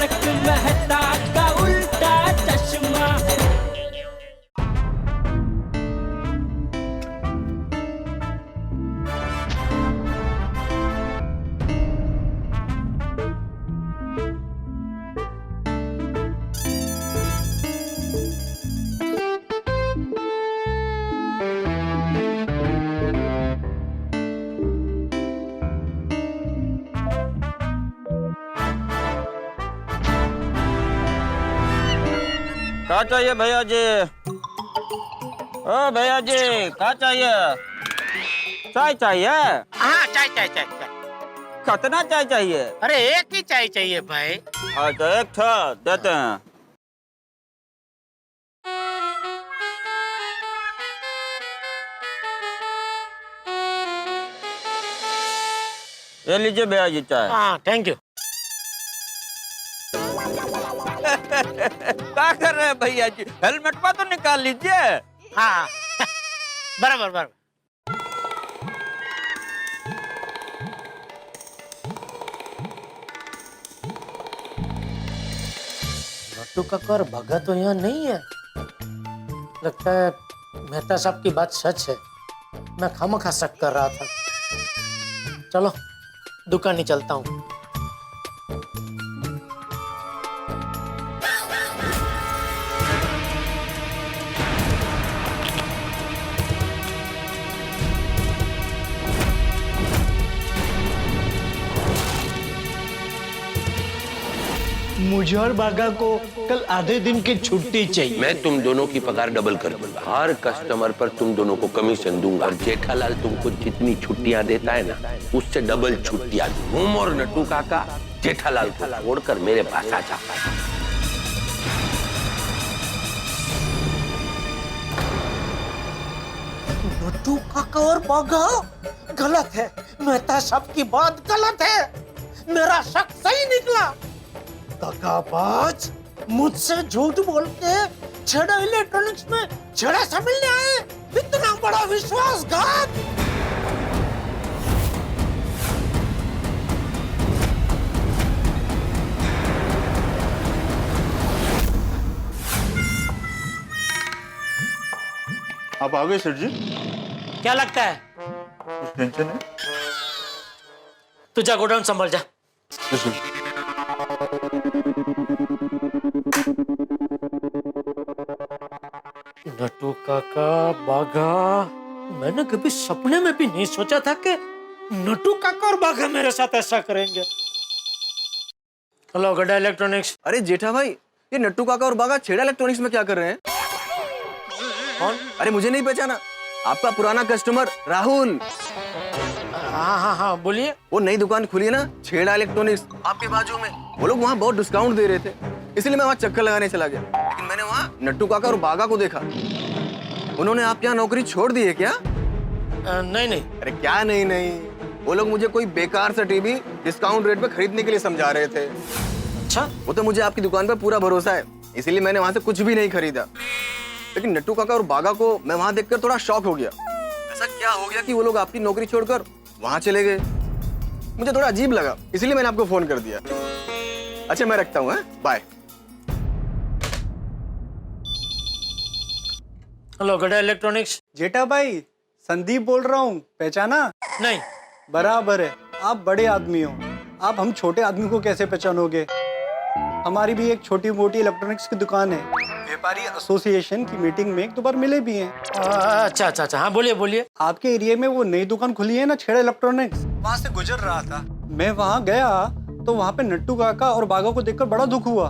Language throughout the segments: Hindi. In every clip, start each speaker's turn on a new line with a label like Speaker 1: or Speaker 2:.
Speaker 1: तारक मेहता का उल्टा चश्मा।
Speaker 2: क्या चाहिए भैया जी? ओ भैया जी, क्या चाहिए? चाय चाहिए?
Speaker 3: हाँ, चाय चाय चाय चाय।
Speaker 2: कितना चाय चाहिए?
Speaker 3: अरे एक ही चाय चाहिए भाई।
Speaker 2: अच्छा, एक था देते हैं। ये लीजिए भैया जी चाय।
Speaker 3: हाँ, थैंक यू।
Speaker 2: क्या कर रहे हैं भैया जी? हेलमेट पर तो निकाल लीजिए।
Speaker 3: हाँ बराबर बराबर। नट्टू काका और भगा तो यहाँ नहीं है। लगता है मेहता साहब की बात सच है। मैं खामखा शक कर रहा था। चलो दुकान ही चलता हूँ।
Speaker 4: मुझे और बागा को कल आधे दिन की छुट्टी चाहिए।
Speaker 5: मैं तुम दोनों की पगार डबल कर दूंगा। हर कस्टमर पर तुम दोनों को कमीशन दूंगा। और जेठालाल तुमको जितनी छुट्टियां देता है ना, उससे डबल छुट्टियां तुम और नट्टू काका जेठालाल को छोड़कर मेरे पास आ जाता है।
Speaker 3: नट्टू काका और बागा गलत है। मेहता साहब की बात गलत है। मेरा शक सही निकला। दगाबाज मुझसे झूठ बोल के छेड़ा इलेक्ट्रॉनिक्स में छेड़ा सा मिलने आए। इतना बड़ा विश्वासघात।
Speaker 6: आप आ गए सर जी?
Speaker 3: क्या लगता है?
Speaker 6: कुछ टेंशन है?
Speaker 3: तू जा गोडाउन संभाल जा। नट्टू काका बागा, मैंने कभी सपने में भी नहीं सोचा था कि नट्टू काका और बागा मेरे साथ ऐसा करेंगे। हेलो गड्ढा इलेक्ट्रॉनिक्स।
Speaker 7: अरे जेठा भाई, ये नट्टू काका और बागा छेड़ा इलेक्ट्रॉनिक्स में क्या कर रहे हैं?
Speaker 3: कौन?
Speaker 7: अरे मुझे नहीं पहचाना? आपका पुराना कस्टमर राहुल।
Speaker 3: हाँ हाँ हाँ बोलिए।
Speaker 7: वो नई दुकान खुली है ना, छेड़ा इलेक्ट्रॉनिक्स, आपके बाजू में। वो लोग वहाँ बहुत डिस्काउंट दे रहे थे, इसलिए मैं वहाँ चक्कर लगाने चला गया। लेकिन मैंने वहाँ नट्टू काका और बागा को देखा। उन्होंने आपके यहाँ नौकरी छोड़ दी है क्या?
Speaker 3: नहीं नहीं।
Speaker 7: अरे क्या नहीं नहीं, वो लोग मुझे कोई बेकार सा टीवी डिस्काउंट रेट पे खरीदने के लिए समझा रहे थे।
Speaker 3: अच्छा,
Speaker 7: वो तो मुझे आपकी दुकान पर पूरा भरोसा है, इसीलिए मैंने वहाँ से कुछ भी नहीं खरीदा। लेकिन नट्टू काका और बागा को मैं वहाँ देखकर थोड़ा शॉक हो गया। ऐसा क्या हो गया कि वो लोग आपकी नौकरी छोड़कर वहाँ चले गए? मुझे थोड़ा अजीब लगा, इसलिए मैंने आपको फोन कर दिया। अच्छा मैं रखता हूँ, बाय।
Speaker 3: हेलो गड्ढा इलेक्ट्रॉनिक्स।
Speaker 4: जेठा भाई, संदीप बोल रहा हूँ, पहचाना?
Speaker 3: नहीं।
Speaker 4: बराबर है, आप बड़े आदमी हो, आप हम छोटे आदमी को कैसे पहचानोगे? हमारी भी एक छोटी मोटी इलेक्ट्रॉनिक्स की दुकान है। व्यापारी एसोसिएशन की मीटिंग में एक दो बार मिले भी हैं।
Speaker 3: अच्छा अच्छा अच्छा, हाँ बोलिए बोलिए।
Speaker 4: आपके एरिया में वो नई दुकान खुली है ना, छेड़ा इलेक्ट्रॉनिक्स, वहाँ से गुजर रहा था। मैं वहाँ गया तो वहाँ पे नट्टू काका और बागा को देखकर बड़ा दुख हुआ।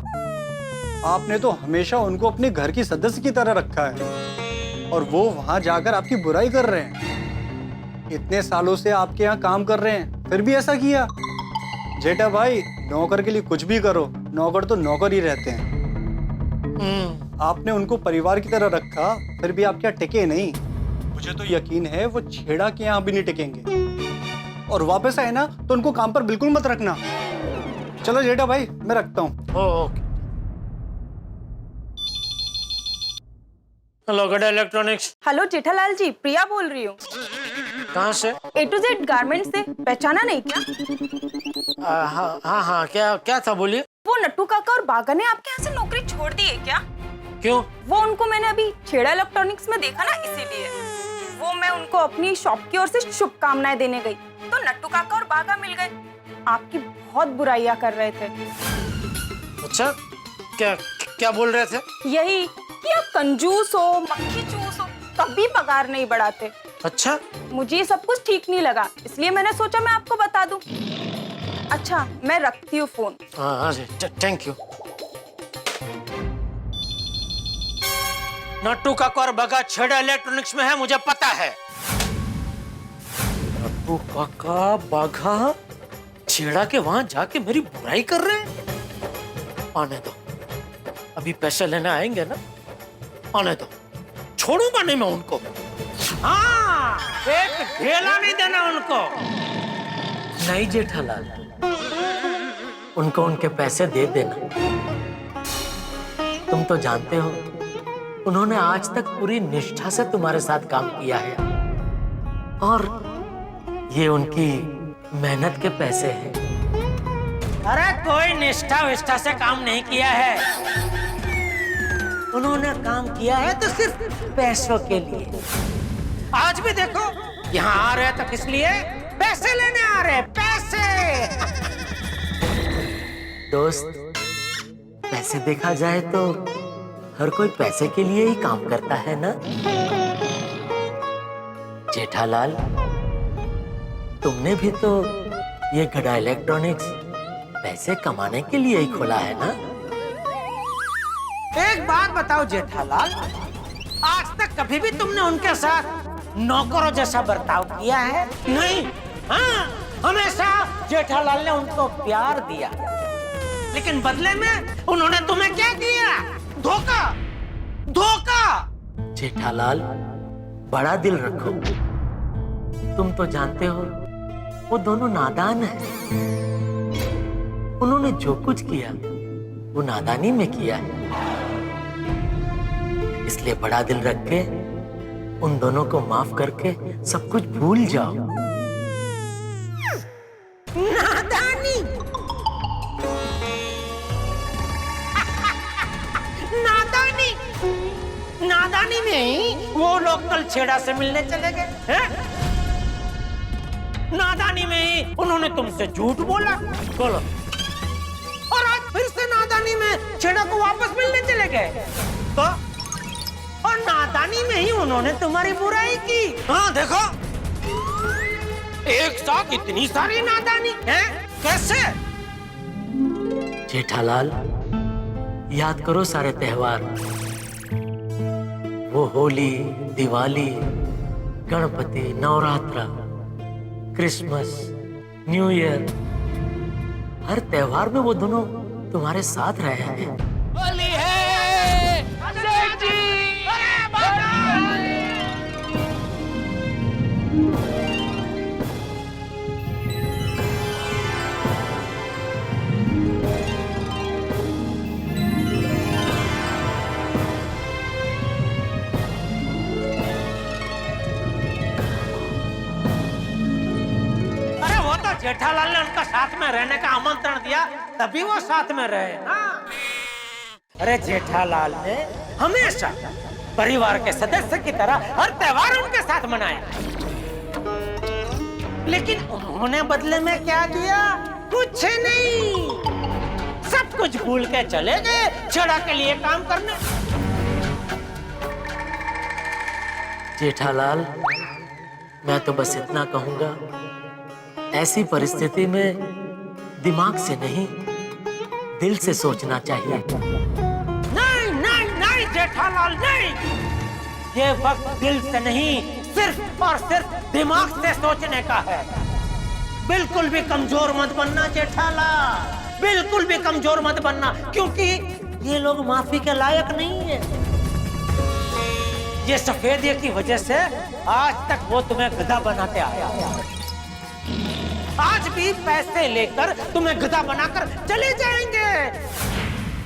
Speaker 4: आपने तो हमेशा उनको अपने घर की सदस्य की तरह रखा है और वो वहाँ जाकर आपकी बुराई कर रहे हैं। इतने सालों से आपके यहाँ काम कर रहे हैं, फिर भी ऐसा किया? जेठा भाई, नौकर के लिए कुछ भी करो, नौकर तो नौकर ही रहते हैं। आपने उनको परिवार की तरह रखा, फिर भी आप क्या टिके नहीं? मुझे तो यकीन है वो छेड़ा के यहाँ भी नहीं टिकेंगे। और वापस आए ना तो उनको काम पर बिल्कुल मत रखना। चलो जेठा भाई, मैं रखता हूँ।
Speaker 3: ओके। हेलो गड्ढा इलेक्ट्रॉनिक्स।
Speaker 8: हेलो जेठालाल जी, प्रिया बोल रही हूँ।
Speaker 3: कहाँ से?
Speaker 8: A to Z गारमेंट्स से, पहचाना नहीं क्या?
Speaker 3: हाँ हाँ हाँ, क्या क्या था बोलिए।
Speaker 8: वो नट्टू काका और बागा ने आपके यहाँ से नौकरी छोड़ दी है क्या?
Speaker 3: क्यों?
Speaker 8: वो उनको मैंने अभी छेड़ा इलेक्ट्रॉनिक्स में देखा ना, इसीलिए। वो मैं उनको अपनी शॉप की ओर से शुभकामनाएं देने गई तो नट्टू काका और बागा मिल गए। आपकी बहुत बुराइयां कर रहे थे।
Speaker 3: अच्छा, क्या क्या बोल रहे थे?
Speaker 8: यही कि आप कंजूस हो, मक्खी चूस हो, कभी पगार नहीं बढ़ाते।
Speaker 3: अच्छा,
Speaker 8: मुझे ये सब कुछ ठीक नहीं लगा, इसलिए मैंने सोचा मैं आपको बता दूं। अच्छा, मैं रखती हूँ फोन।
Speaker 3: हाँ जी, थैंक यू। नट्टू काका और बागा छेड़ा इलेक्ट्रॉनिक्स में है, मुझे पता है। नट्टू काका बागा छेड़ा के वहां जाके मेरी बुराई कर रहे हैं। आने दो, अभी पैसे लेने आएंगे ना, आने दो, छोड़ूंगा नहीं मैं उनको। हाँ, एक ढेला नहीं देना उनको।
Speaker 9: नहीं जेठालाल, उनको उनके पैसे दे देना। तुम तो जानते हो उन्होंने आज तक पूरी निष्ठा से तुम्हारे साथ काम किया है और ये उनकी मेहनत के पैसे हैं।
Speaker 3: अरे कोई निष्ठा विष्ठा से काम नहीं किया है,
Speaker 9: उन्होंने काम किया है तो सिर्फ पैसों के लिए।
Speaker 3: आज भी देखो यहाँ आ रहे तो किस लिए? पैसे लेने आ रहे, पैसे।
Speaker 9: दोस्त, पैसे देखा जाए तो हर कोई पैसे के लिए ही काम करता है ना। जेठालाल, तुमने भी तो ये गड़ा इलेक्ट्रॉनिक्स पैसे कमाने के लिए ही खोला है ना।
Speaker 3: एक बात बताओ जेठालाल, आज तक कभी भी तुमने उनके साथ नौकरों जैसा बर्ताव किया है? नहीं। हाँ, हमेशा जेठालाल ने उनको प्यार दिया, लेकिन बदले में उन्होंने तुम्हें क्या दिया? धोखा, धोखा।
Speaker 9: जेठालाल, बड़ा दिल रखो। तुम तो जानते हो वो दोनों नादान हैं। उन्होंने जो कुछ किया वो नादानी में किया है, इसलिए बड़ा दिल रख के उन दोनों को माफ करके सब कुछ भूल जाओ।
Speaker 3: नादानी, नादानी, नादानी में ही वो लोग कल छेड़ा से मिलने चले गए हैं? नादानी में ही उन्होंने तुमसे झूठ बोला, बोलो, और आज फिर से नादानी में छेड़ा को वापस मिलने चले गए। तो और नादानी में ही उन्होंने तुम्हारी बुराई की। हाँ देखो, एक साथ इतनी सारी नादानी है, कैसे?
Speaker 9: जेठालाल, याद करो सारे त्योहार, वो Holi, Diwali, Ganpati, Navratra, Christmas, New Year, हर त्योहार में वो दोनों तुम्हारे साथ रहे हैं।
Speaker 3: होली है, सेठ जी, जेठालाल ने उनका साथ में रहने का आमंत्रण दिया, तभी वो साथ में रहे ना। अरे जेठालाल ने हमेशा परिवार के सदस्य की तरह हर त्योहार उनके साथ मनाया, लेकिन उन्होंने बदले में क्या दिया? कुछ नहीं, सब कुछ भूल के चले गए छेड़ा के लिए काम करने।
Speaker 9: जेठालाल, मैं तो बस इतना कहूंगा, ऐसी परिस्थिति में दिमाग से नहीं दिल से सोचना चाहिए।
Speaker 3: नहीं नहीं नहीं जेठालाल, नहीं, ये वक्त दिल से नहीं, सिर्फ और सिर्फ दिमाग से सोचने का है। बिल्कुल भी कमजोर मत बनना जेठालाल, बिल्कुल भी कमजोर मत बनना, क्योंकि ये लोग माफी के लायक नहीं है। ये सफेदिया की वजह से आज तक वो तुम्हें गधा बनाते आया, आज भी पैसे लेकर तुम्हें गधा बनाकर चले जाएंगे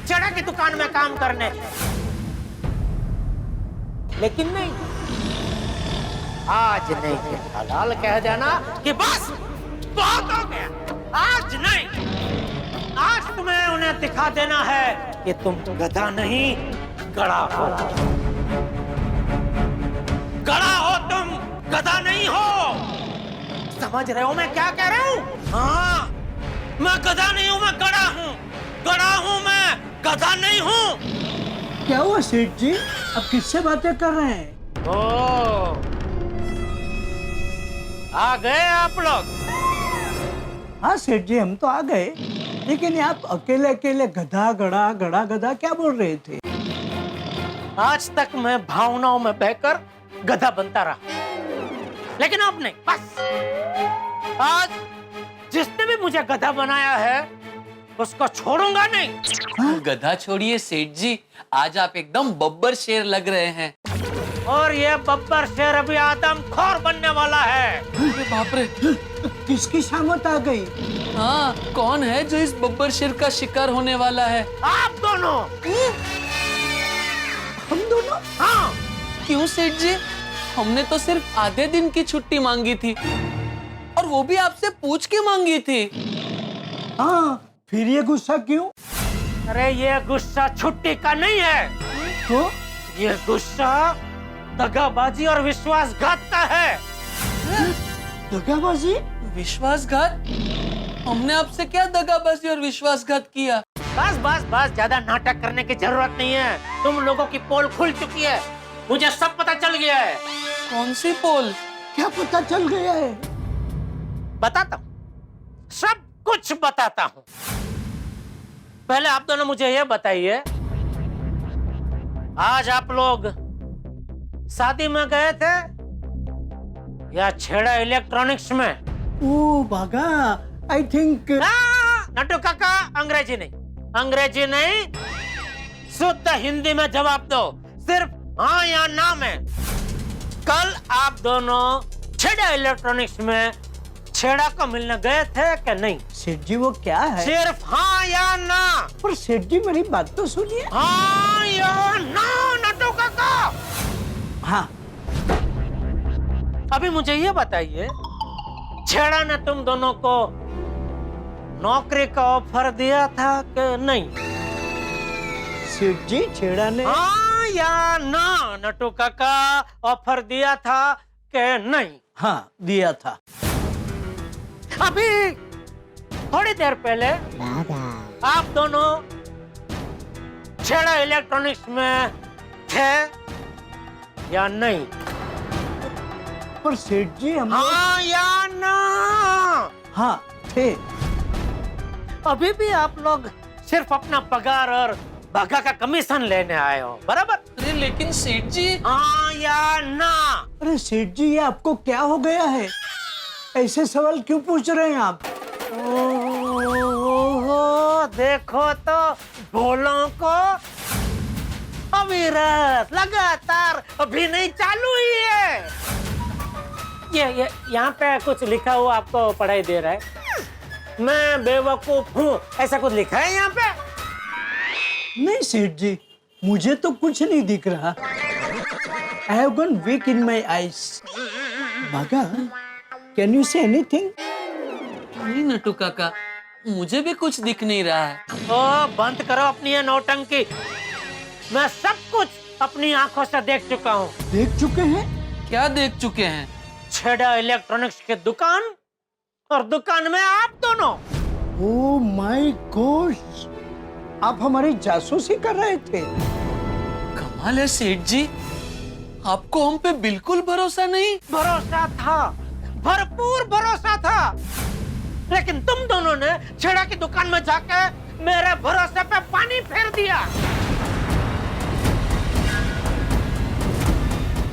Speaker 3: छेड़ा की दुकान में काम करने। लेकिन नहीं, आज नहीं जेठालाल, कह देना कि बस बहुत हो गया, आज नहीं। आज तुम्हें उन्हें दिखा देना है कि तुम गधा नहीं गड़ा हो। गड़ा हो तुम, गधा नहीं हो। समझ रहे हो मैं क्या कह रहा हूँ? हाँ, मैं गधा नहीं हूँ, मैं गड़ा हूँ। गड़ा हूँ मैं, गधा नहीं हूँ।
Speaker 10: क्या हुआ सेठ जी, अब किससे बातें कर रहे हैं?
Speaker 3: ओ, आ गए आप लोग?
Speaker 10: हाँ सेठ जी, हम तो आ गए, लेकिन आप अकेले अकेले गधा गड़ा गड़ा गधा क्या बोल रहे थे?
Speaker 3: आज तक मैं भावनाओं में बहकर गधा बनता रहा, लेकिन अब नहीं। बस आज जिसने भी मुझे गधा बनाया है उसको छोड़ूंगा नहीं।
Speaker 11: गधा छोड़िए सेठ जी, आज आप एकदम बब्बर शेर लग रहे हैं।
Speaker 3: और ये बब्बर शेर अभी आदमखोर बनने वाला है।
Speaker 11: अरे बाप रे,
Speaker 10: किसकी शामत आ गई?
Speaker 11: हाँ, कौन है जो इस बब्बर शेर का शिकार होने वाला है?
Speaker 3: आप दोनों।
Speaker 10: हम दोनों?
Speaker 3: हाँ।
Speaker 11: क्यों सेठ जी? हमने तो सिर्फ आधे दिन की छुट्टी मांगी थी, और वो भी आपसे पूछ के मांगी थी।
Speaker 10: हाँ, फिर ये गुस्सा क्यों?
Speaker 3: अरे ये गुस्सा छुट्टी का नहीं है,
Speaker 10: तो?
Speaker 3: ये गुस्सा दगाबाजी और विश्वासघात का है।
Speaker 10: दगाबाजी?
Speaker 11: विश्वासघात? हमने आपसे क्या दगाबाजी और विश्वासघात किया?
Speaker 3: बस बस बस, ज्यादा नाटक करने की जरूरत नहीं है। तुम लोगों की पोल खुल चुकी है, मुझे सब पता चल गया है।
Speaker 11: कौन सी पोल?
Speaker 10: क्या पता चल गया है?
Speaker 3: बताता हूँ, सब कुछ बताता हूँ। पहले आप दोनों मुझे ये बताइए, आज आप लोग शादी में गए थे या छेड़ा इलेक्ट्रॉनिक्स में?
Speaker 10: ओ बागा, आई थिंक।
Speaker 3: नट्टू काका, अंग्रेजी नहीं, अंग्रेजी नहीं, शुद्ध हिंदी में जवाब दो, सिर्फ हाँ या ना में। कल आप दोनों छेड़ा इलेक्ट्रॉनिक्स में छेड़ा को मिलने गए थे कि नहीं?
Speaker 10: सेठ जी वो क्या है?
Speaker 3: सिर्फ हाँ या ना।
Speaker 10: पर सेठ जी मेरी बात तो सुनिए।
Speaker 3: हाँ या ना नट्टू काका?
Speaker 10: हाँ।
Speaker 3: अभी मुझे ये बताइए, छेड़ा ने तुम दोनों को नौकरी का ऑफर दिया था कि नहीं?
Speaker 10: सेठ जी छेड़ा ने?
Speaker 3: हाँ या ना नट्टू काका, ऑफर दिया था कि नहीं?
Speaker 10: हाँ, दिया था।
Speaker 3: अभी थोड़ी देर पहले आप दोनों छेड़ा इलेक्ट्रॉनिक्स में थे या नहीं?
Speaker 10: पर सेठ जी हम
Speaker 3: हाँ या ना?
Speaker 10: हाँ थे।
Speaker 3: अभी भी आप लोग सिर्फ अपना पगार और भागा का कमीशन लेने आए हो, बराबर?
Speaker 11: अरे लेकिन सेठ जी।
Speaker 3: हाँ या ना?
Speaker 10: अरे सेठ जी, ये आपको क्या हो गया है? ऐसे सवाल क्यों पूछ रहे हैं आप?
Speaker 3: ओहो, देखो तो भोलों को अविरत लगातार अभी नहीं चालू ही है। ये यहाँ पे कुछ लिखा हुआ आपको पढ़ाई दे रहा है, मैं बेवकूफ हूँ, ऐसा कुछ लिखा है यहाँ पे?
Speaker 10: नहीं सेठ जी, मुझे तो कुछ नहीं दिख रहा। I have gone weak in my eyes. बागा, can you say anything?
Speaker 11: नहीं नट्टू काका, मुझे भी कुछ दिख नहीं रहा है।
Speaker 3: ओ, बंद करो अपनी ये नौटंकी। मैं सब कुछ अपनी आंखों से देख चुका हूँ।
Speaker 10: देख चुके हैं?
Speaker 11: क्या देख चुके हैं?
Speaker 3: छेड़ा इलेक्ट्रॉनिक्स की दुकान, और दुकान में आप दोनों।
Speaker 10: ओह माय गॉड, आप हमारी जासूसी कर रहे थे।
Speaker 11: कमाल है सेठ जी, आपको हम पे बिल्कुल भरोसा नहीं?
Speaker 3: भरोसा था, भरपूर भरोसा था, लेकिन तुम दोनों ने छेड़ा की दुकान में जाके मेरे भरोसे पे पानी फेर दिया।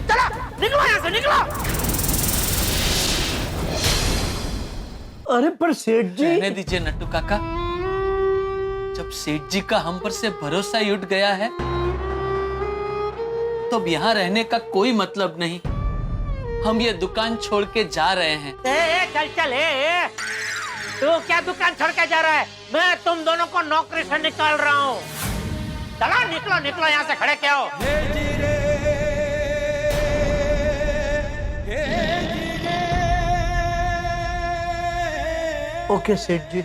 Speaker 3: चलो निकलो यहाँ से, निकलो।
Speaker 10: अरे पर सेठ जी।
Speaker 11: रहने दीजिए नट्टू काका, जब सेठ जी का हम पर से भरोसा ही उठ गया है तो अब यहाँ रहने का कोई मतलब नहीं। हम ये दुकान छोड़ के जा रहे हैं।
Speaker 3: चल चल, तू क्या दुकान छोड़ के जा रहा है? मैं तुम दोनों को नौकरी से निकाल रहा हूँ। चलो निकलो निकलो यहाँ से, खड़े क्या हो?
Speaker 10: ओके सेठ जी,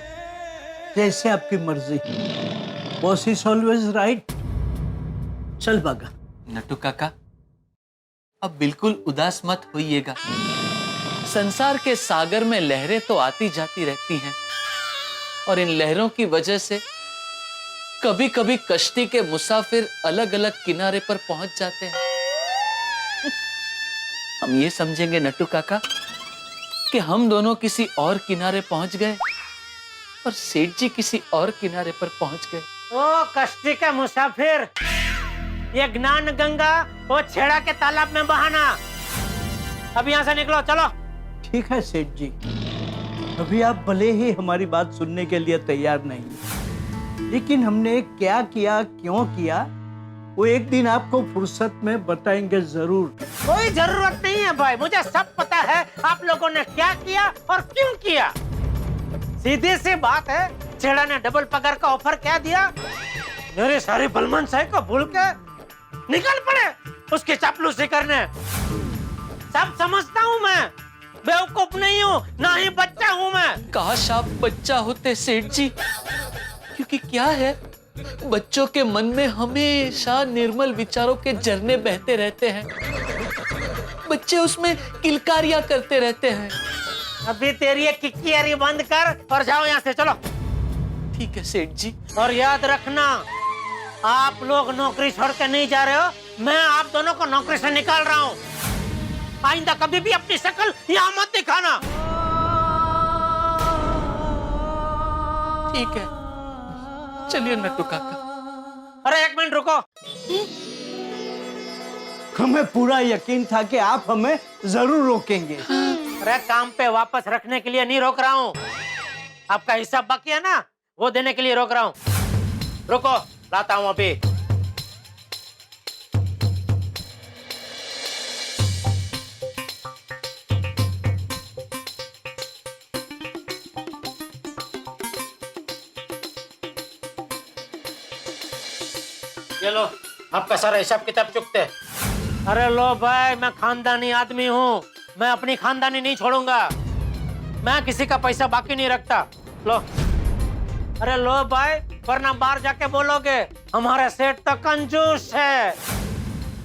Speaker 10: जैसे आपकी मर्जी। Boss is always right. चल बागा।
Speaker 11: नट्टू काका, अब बिल्कुल उदास मत होइएगा। संसार के सागर में लहरें तो आती जाती रहती हैं और इन लहरों की वजह से कभी कभी कश्ती के मुसाफिर अलग अलग किनारे पर पहुंच जाते हैं। हम ये समझेंगे नट्टू काका कि हम दोनों किसी और किनारे पहुंच गए और सेठ जी किसी और किनारे पर पहुंच गए।
Speaker 3: ओ कश्ती के मुसाफिर, ये ज्ञान गंगा वो छेड़ा के तालाब में बहाना। अब यहाँ से निकलो, चलो।
Speaker 10: ठीक है सेठ जी, अभी आप भले ही हमारी बात सुनने के लिए तैयार नहीं, लेकिन हमने क्या किया, क्यों किया, वो एक दिन आपको फुर्सत में बताएंगे जरूर।
Speaker 3: कोई जरूरत नहीं है भाई, मुझे सब पता है आप लोगों ने क्या किया और क्यों किया। सीधी सी बात है, छेड़ा ने डबल पगार का ऑफर क्या दिया, मेरे सारे बलमन साहब को भूल के निकल पड़े उसकी चापलूसी करने। सब समझता हूँ मैं, बेवकूफ नहीं हूँ, ना ही बच्चा हूँ मैं।
Speaker 11: काश आप बच्चा होते सेठ जी, क्योंकि क्या है, बच्चों के मन में हमेशा निर्मल विचारों के झरने बहते रहते हैं। बच्चे उसमें किलकारियां करते रहते हैं।
Speaker 3: अभी तेरी ये किकियारी बंद कर और जाओ यहाँ से, चलो।
Speaker 11: ठीक है सेठ जी।
Speaker 3: और याद रखना, आप लोग नौकरी छोड़ के नहीं जा रहे हो, मैं आप दोनों को नौकरी से निकाल रहा हूँ। आइंदा कभी भी अपनी शक्ल यहाँ मत दिखाना।
Speaker 11: ठीक है, चलिए नट्टू काका।
Speaker 3: अरे एक मिनट रुको।
Speaker 10: हमें पूरा यकीन था कि आप हमें जरूर रोकेंगे।
Speaker 3: अरे काम पे वापस रखने के लिए नहीं रोक रहा हूँ, आपका हिसाब बाकी है ना, वो देने के लिए रोक रहा हूँ। रुको, लाता हूँ अभी। ये लो, आपका सारा हिसाब किताब चुकते। अरे लो भाई, मैं खानदानी आदमी हूँ, मैं अपनी खानदानी नहीं छोड़ूंगा। मैं किसी का पैसा बाकी नहीं रखता। लो। अरे लो भाई, वरना बाहर जाके बोलोगे हमारा सेठ तो कंजूस है,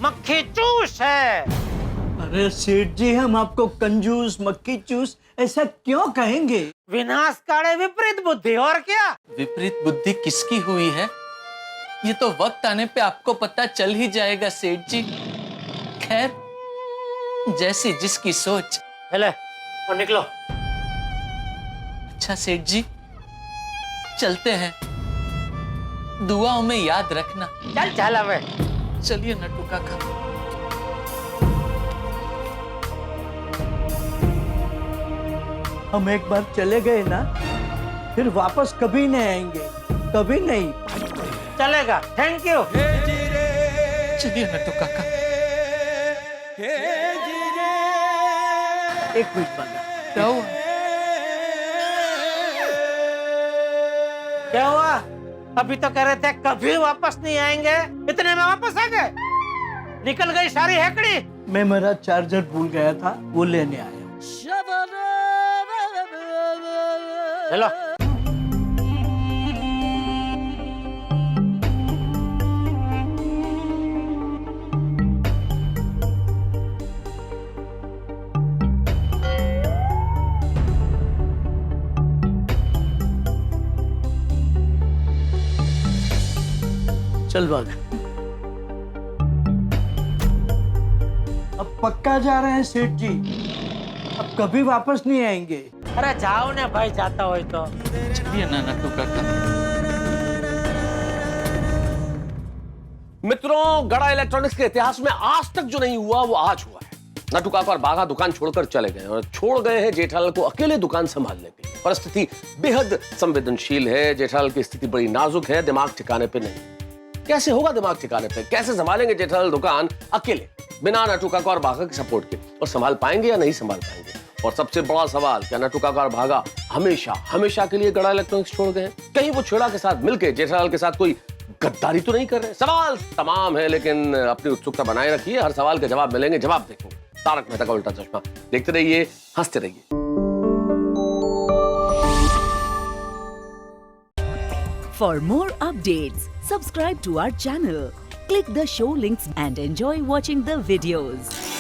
Speaker 3: मक्खी चूस है।
Speaker 10: अरे सेठ जी, हम आपको कंजूस, मक्खी चूस ऐसा क्यों कहेंगे?
Speaker 3: विनाशकारी विपरीत बुद्धि, और क्या?
Speaker 11: विपरीत बुद्धि किसकी हुई है, ये तो वक्त आने पे आपको पता चल ही जाएगा सेठ जी। खैर, जैसी जिसकी सोच।
Speaker 3: चले और निकलो।
Speaker 11: अच्छा सेठ जी, चलते हैं, दुआओं में याद रखना।
Speaker 3: चल चल अब।
Speaker 11: चलिए नट्टू काका।
Speaker 10: हम एक बार चले गए ना, फिर वापस कभी नहीं आएंगे, कभी नहीं।
Speaker 3: चलेगा, थैंक यू।
Speaker 11: चलिए नट्टू काका।
Speaker 10: एक मिनट बागा।
Speaker 11: क्या हुआ?
Speaker 3: क्या हुआ? अभी तो कह रहे थे कभी वापस नहीं आएंगे, इतने में वापस आ गए। निकल गई सारी हैकड़ी।
Speaker 10: मैं मेरा चार्जर भूल गया था, वो लेने आया।
Speaker 3: हेलो।
Speaker 10: चल भाग। अब पक्का जा रहे हैं सेठ जी, अब कभी वापस नहीं आएंगे।
Speaker 3: अरे जाओ ना भाई, जाता हो तो।
Speaker 11: चलिए ना नट्टू काका।
Speaker 5: मित्रों, गड़ा इलेक्ट्रॉनिक्स के इतिहास में आज तक जो नहीं हुआ वो आज हुआ है। नट्टू काका और बाघा दुकान छोड़कर चले गए और छोड़ गए हैं जेठालाल को अकेले दुकान संभालने के लिए। परिस्थिति बेहद संवेदनशील है, जेठालाल की स्थिति बड़ी नाजुक है, दिमाग ठिकाने पे नहीं। कैसे होगा दिमाग ठिकाने पे? कैसे संभालेंगे जेठालाल दुकान अकेले, बिना नट्टू काका और बाघा के सपोर्ट के? और संभाल पाएंगे या नहीं संभाल पाएंगे? और सबसे बड़ा सवाल, क्या नट्टू काका और बाघा हमेशा हमेशा के लिए गड़ा इलेक्ट्रॉनिक्स छोड़ गए? कहीं वो छेड़ा के साथ मिलकर जेठालाल के साथ कोई गद्दारी तो नहीं कर रहे? सवाल तमाम है, लेकिन अपनी उत्सुकता बनाए रखिए, हर सवाल के जवाब मिलेंगे, जवाब देखेंगे। तारक मेहता का उल्टा चश्मा देखते रहिए, हंसते रहिए।
Speaker 12: For more updates, subscribe to our channel, click the show links and enjoy watching the videos.